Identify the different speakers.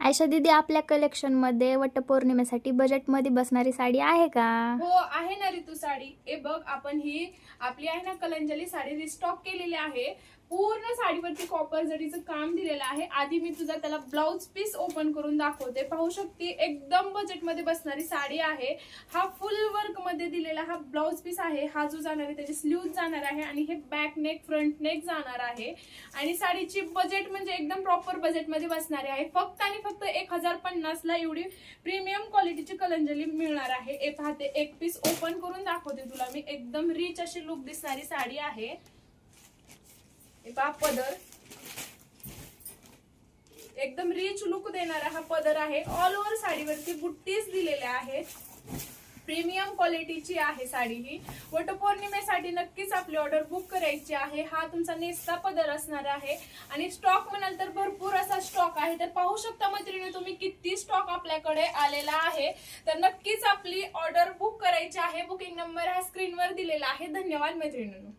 Speaker 1: आयशा दीदी, आपल्या कलेक्शन मध्ये वटपौर्णिमेसाठी बजेट मध्ये बसणारी साडी आहे का?
Speaker 2: हो आहे ना ऋतू साडी. हे बघ, आपण ही आपली आहे ना कलंजली साडी रिस्टॉक केलेली आहे. पूर्ण साडीवरती कॉपर जरीचं काम दिलेलं आहे. आधी मी तुझा त्याला ब्लाउज पीस ओपन करून दाखवते. पाहू शकते, एकदम बजेट मध्ये बसणारी साडी आहे. हा फुल वर्क मध्ये दिलेला हा ब्लाउज पीस आहे. हा जो जाणार आहे त्याचे स्लीव्ह जाणार आहे आणि हे बॅक नेक फ्रंट नेक जाणार आहे. आणि साडीची बजेट म्हणजे एकदम प्रॉपर बजेट मध्ये बसणारी आहे. फक्त आणि फक्त 1050 ला एवढी प्रीमियम क्वालिटीची कलंजली मिळणार आहे. हे पाहते, एक पीस ओपन करून दाखवते तुला मी. एकदम रिच अशी लुक दिसणारी साडी आहे. पदर एकदम रिच लुक देणारा हा पदर आहे. ऑल ओव्हर साडीवरती बुट्टीज दिलेल्या आहेत. प्रीमियम क्वालिटीची आहे साडी ही. वटपौर्णिमेसाठी नक्कीच आपली ऑर्डर बुक करायची आहे. हा तुमचा नेसता पदर असणार आहे आणि स्टॉक म्हणाल तर भरपूर असा स्टॉक आहे. तर पाहू शकता मैत्रिणी तुम्ही किती स्टॉक आपल्याकडे आलेला आहे. तर नक्कीच आपली ऑर्डर बुक करायची आहे. बुकिंग नंबर हा स्क्रीनवर दिलेला आहे. धन्यवाद मैत्रिणींनो.